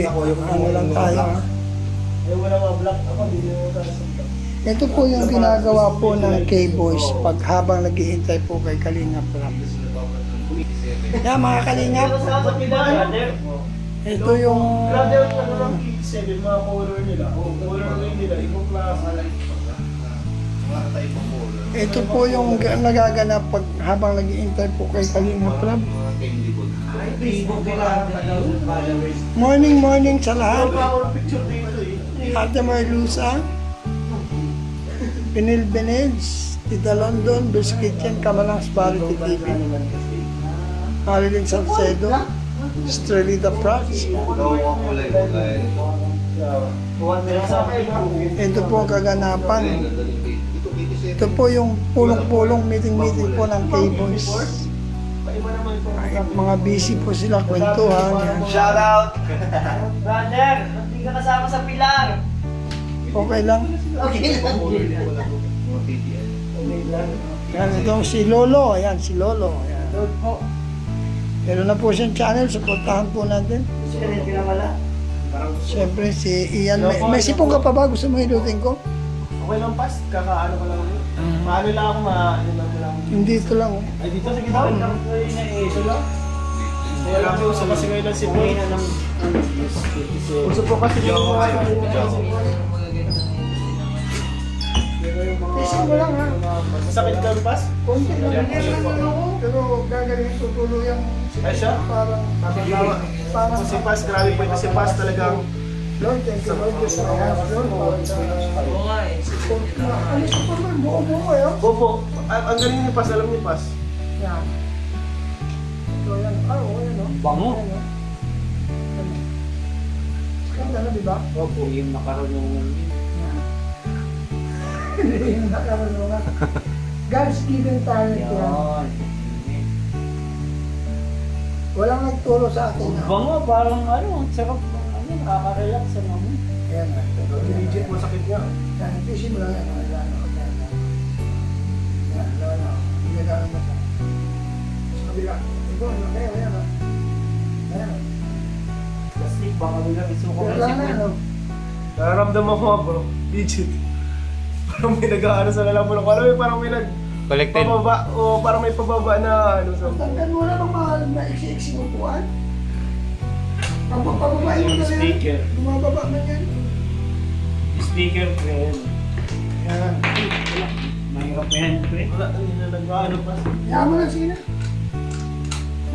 Sige, ano lang tayo ha. Ito po yung ginagawa po ng K-Boys pag habang naghihintay po kay Kalingap Rap. Yan mga Kalingap. Ito yung mga color nila. Color nila, ibang klase. ito po yung nagaganap pag habang naghihintay po kay Kalingap Rap. Morning sa lahat. Ate Marlusa, Pinil Beneds, Tita London, Best Kitchen, Kamalang Sparity TV, Marilyn Salcedo, Estrelita Prats. Ito po ang kaganapan. Ito po yung pulong-pulong meeting po ng K-Boys. Mga busy po sila, kwentuhan. Shout out! Brother, hindi ka kasama sa pilar. Okay lang. Okay lang. Yan, itong si Lolo. Ayan, si Lolo. Ayan. Meron na po siyang channel. Supportahan po natin. Siyempre si Ian. May sipong ka pa ba? Gusto mo hilutin ko? Okay lang, pas. Kakaano ko lang. Paano lang ako ano lang. Hindi ito lang. Ay, dito, sige daw. Ito lang. Kaya lang uso kasi ngayon lang si Boy. Uso po kasi yung Isin mo lang ha. Masakit ka ba, pas? Konti lang. Pero gagaling tutuloy yung Ay siya? parang Si Pas, grabe po ito si Pas talagang. Lord, thank you Lord. Diyos na yan. Lord, ano sa pamay? Buo kayo? Bobo, ang galing ni Pas, alam ni Pas. Yan. So yan. Oo, yan o. Bango. Ganda na, di ba? Opo, yung nakarunungan din. Yung nakarunungan. God's given talent yan. Walang nagturo sa atin. Bango, parang ano, sarap ng ano, nakaka-relax sa naman. Ayan na. Legit mo sakit niya. Yan, isin mo lang yan. Yan, hindi na lang masa. Sa kabila. Ito, kaya, ayan o. Ayan o. Kasi baka nila isuko Wala na, ano? Nararamdaman ko nga bro, legit. Parang may nag-aano sa lalamunan ko. Alam mo, parang may pababa, o parang may pababa na ano sa... Tandaan mo na bang mahal na iksi-iksi mo puan? Ang papababain mo na yan. Speaker. Bumababa man yan. Speaker ko yun. Yan. Mahirap yan, pre. Wala, hindi na nag-aano pa. Kaya mo lang sila.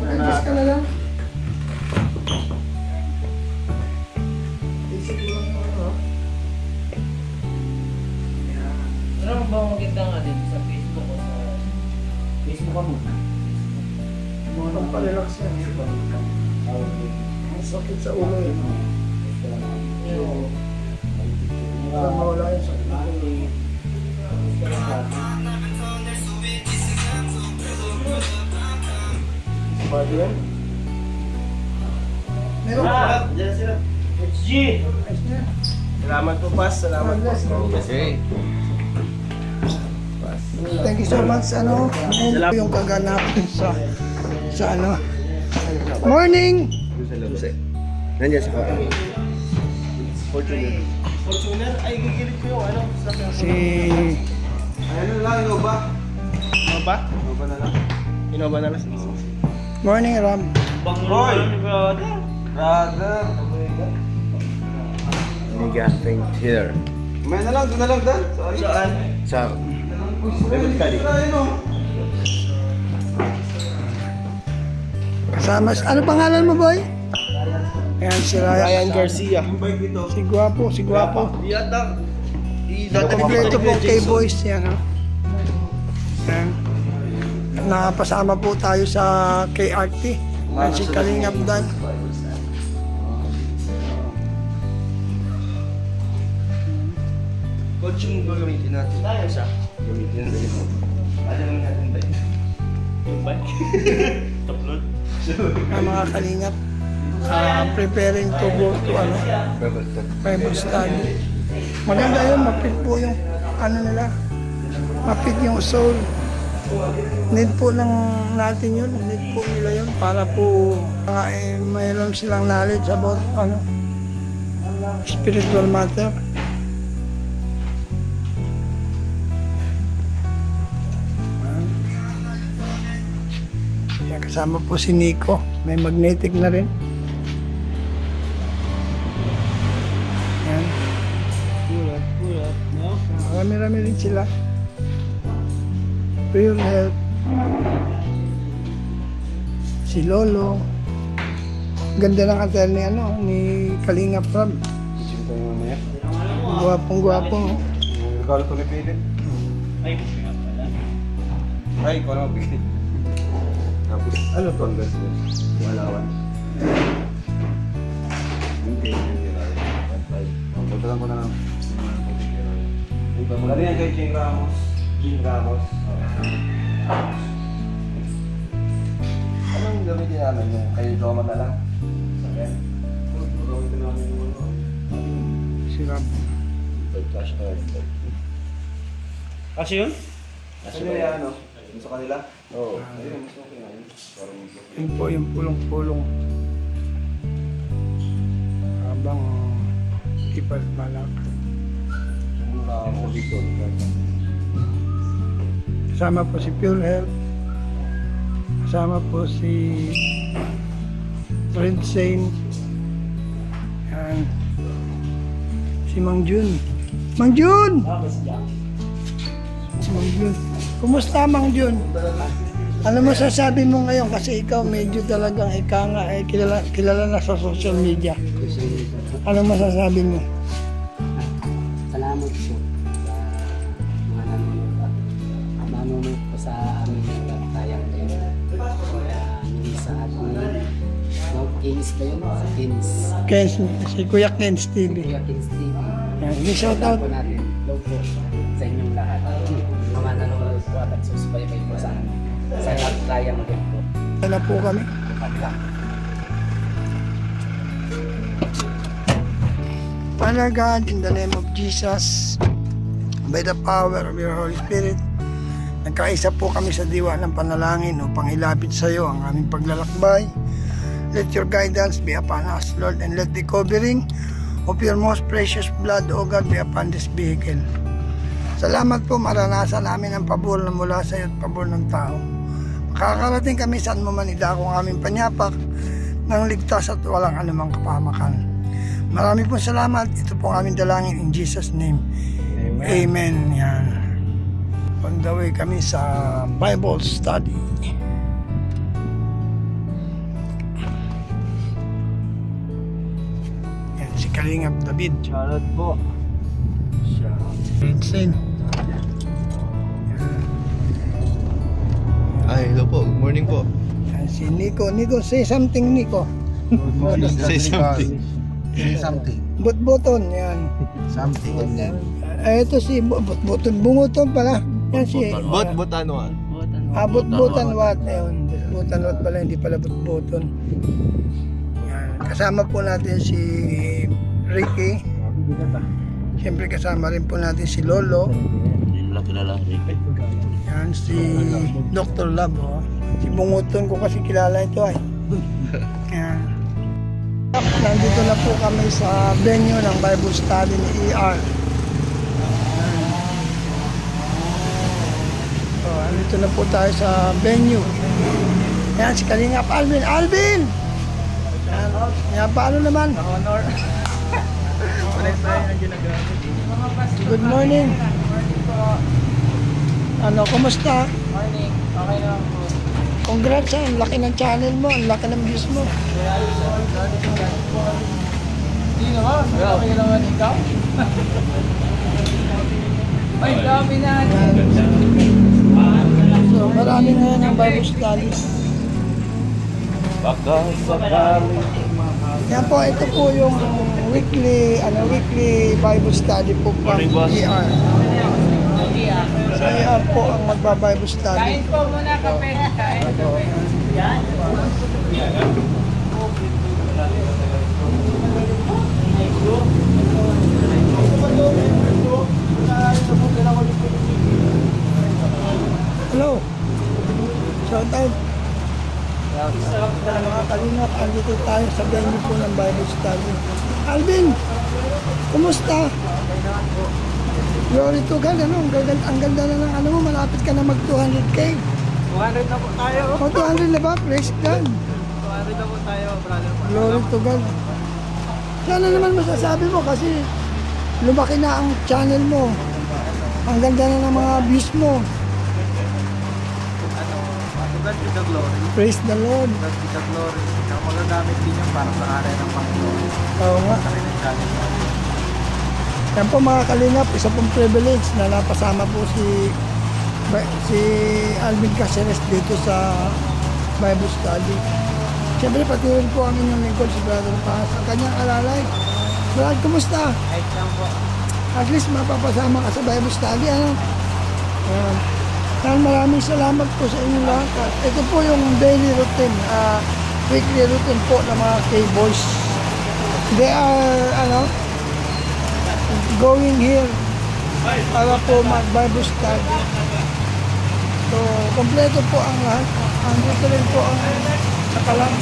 Mag-adjust ka na lang. Isip mo lang ano. Ano ba maganda nga din sa Facebook o sa... Facebook ka muna. Ang palalax yan. Ang sakit sa ulo yun. Para mawala yun sa ulo. Bado yan? Meron ka. Diyan sila. HG! Ayos na yan. Salamat po, Pas. Salamat po. Okay. Thank you so much. Ano, yung kaganapan sa ano. Morning! Nandiyan sa kaya. Fortuner, ay gigilid ko yung ano. Si... Ano lang, Innova? Innova? Innova na lang. Innova na lang. Morning, Ram. Bango Roy! ni brother. Brother! Nigga, thank here. May na lang, doon na lang, Dan. Saan? Sa... David Kali. Kasama, ano pangalan mo, boy? Ayan, si Ryan. Ryan Garcia. Si Guapo, si Guapo. Yata. Kompleto po kay boys yan, ha? Yan. Napasama po tayo sa KRT. Yan si Kalingap Dan. Coach yung gagamitin natin. Tayo siya. Gamitin natin. Alam natin ba yun? Yung bike? Toplot. Ang mga Kalingap. Preparing to go to ano, Bible study. Maganda yun, mapit po yung ano nila. Mapit yung soul. Need po ng natin yun. Need po nila yun para po mayroon silang knowledge about ano, spiritual matter. Yan, kasama po si Nico. May magnetic na rin. Yan. Marami-rami rin sila. Pure Health. Si Lolo. Ganda ng atel ni ni Kalinga Prab. Sino tayo mamaya? Guwapong-guwapo. Regalo ko ni Philip. Ay, ikaw na magbigay. Tapos, ano to ang ganda? Walawan. Hindi. Pagdagan ko na lang. Lari yan kay King Ramos. King Ramos. Anong gamitin namin yung kay Roma na lang? Okay. Gamitin namin yung ano. Si Rob. Cash card. Kasi yun? Kasi yung ano? Yung sa kanila? Oo. Ayun, mas okay na yun. Yun po yung pulong-pulong. Habang ipal malak. Kasama po si Pure Health. Kasama po si Red Saint. Yan. Si Mang Jun. Mang Jun! Si Mang Jun. Kumusta Mang Jun? Ano masasabi mo ngayon? Kasi ikaw medyo talagang kilala na sa social media. Ano masasabi mo? Salamat po sa mga nanonood po sa aming tayang din. Hindi sa ating Kins ba yun? Sa Kins. Kens, si Kuya Kens TV. Kuya Kins TV. Yan, shout out. Po natin. Low po sa inyong lahat. Mga nanonood po at susubaybay po sa amin. Sa tayang din po. Na po kami. Father God, in the name of Jesus, by the power of your Holy Spirit, nagkaisa po kami sa diwa ng panalangin upang ilapit sa iyo ang aming paglalakbay. Let your guidance be upon us, Lord, and let the covering of your most precious blood, O God, be upon this vehicle. Salamat po, maranasan namin ang pabor na mula sa iyo at pabor ng tao. Makakarating kami saan mo man idako ang aming panyapak ng ligtas at walang anumang kapahamakan. Marami pong salamat. Ito po ang aming dalangin in Jesus' name. Amen. Amen. Yan. On the way kami sa Bible study. Yan, si Kalingap David. Charot po. Vincent. Ay, hello po. Good morning po. Yan, si Nico. Nico, say something, Nico. Say something. Something. Butbuton, yan. Something. Ito si Butbuton. Bunguton pala. Yan si... But ano ah? Butbutan wat. Ayun. Butbutan wat pala. Hindi pala butbuton. Yan. Kasama po natin si Ricky. Siyempre kasama rin po natin si Lolo. Yan si Dr. Love. Oh. Si Bunguton ko kasi kilala ito ay. Yan. Nandito na po kami sa venue ng Bible study ni ER. So, nandito na po tayo sa venue. Yan, si Kalingap Alvin. Alvin! Yan, paano naman? Honor. Good morning. Ano, kumusta? Morning. Okay naman po. Congrats, ang laki ng channel mo, ang laki ng views mo. Hindi naman. Okay naman ikaw. Ay, dami na. So, marami ngayon ang Bible studies. Yan po, ito po yung weekly Bible study po from ER. Sa ER po ang magba-Bible study. Kain po muna kape. Kain kape. Yan. Hello. Shout out. Mga kalingap, andito tayo sa venue po ng Bible study. Alvin! Kumusta? Glory to God, ano? Ang ganda na ng ano mo, malapit ka na mag 200K. 200 na po tayo. O, 200 na ba? Praise God. 200 na po tayo, brother. Glory to God. Ano naman masasabi mo kasi lumaki na ang channel mo. Ang ganda na ng mga views mo. God be the glory. Praise the Lord. God be the glory. Kaya magagamit din yung para sa area ng Panginoon. Oo nga. Sa rin ang channel natin. Yan po mga kalingap, isa pong privilege na napasama po si Alvin Caceres dito sa Bible Study. Siyempre pati rin po ang inyong lingkod si Brother Paz. Ang kanyang alalay. Brad, kumusta? Kahit lang po. At least mapapasama ka sa Bible Study. Ano? Yan, maraming salamat po sa inyo lahat. At ito po yung daily routine, weekly routine po ng mga K-Boys. They are, going here para po mag-Bible study. So, kompleto po ang lahat. Andito rin po ang sakalang.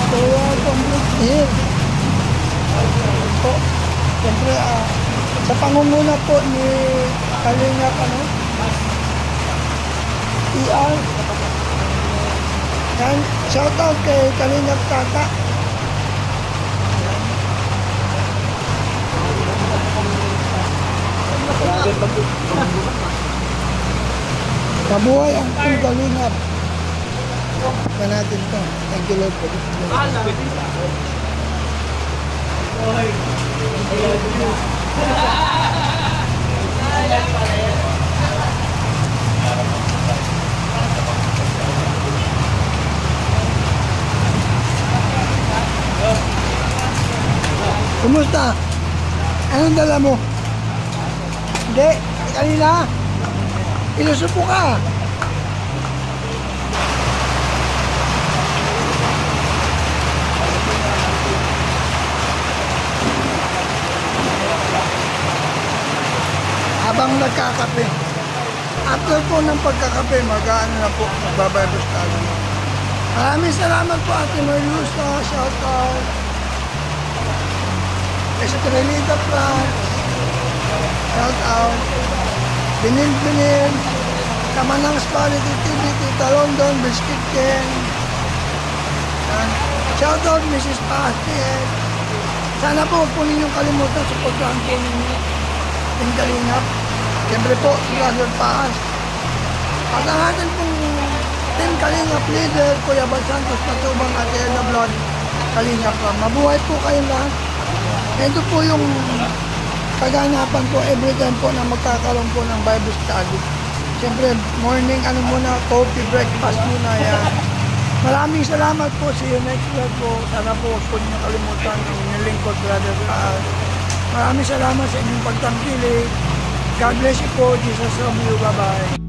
So, complete here. Po, siyempre, sa pangunguna po ni Kalingap, ER. Yan, shoutout kay Kalingap Tata. Mabuhay ang Team Kalingap. Pa natin to. Thank you Lord for this. Kumusta? Anong dala mo? Hindi, kanina. Ilusupo ka. Habang nagkakape. After po ng pagkakape, mag-ano na po, magbabible study. Maraming salamat po Ate Merlusa, shout out. Estrelita France, shout out. Binil, Kamanang Spality TV, Tita London, Biscuit Ken. Shout out Mrs. Pastel. Sana po huwag po ninyong kalimutan sa pagkaan po ninyo. Team Kalingap. Siyempre po, Brother Paz. At ang atin pong Team Kalingap leader, Kuya Bal Santos Matubang at Ella Blood Kalingap. Mabuhay po kayong lahat. Ito po yung kaganapan po every time po na magkakaroon po ng Bible study. Siyempre, morning, coffee, breakfast muna yan. Maraming salamat po. See you next vlog po. Sana po huwag po niyo kalimutan ng nilingkod, Brother Paz. Maraming salamat sa inyong pagtangkilik. God bless you po. Jesus love you. Bye-bye.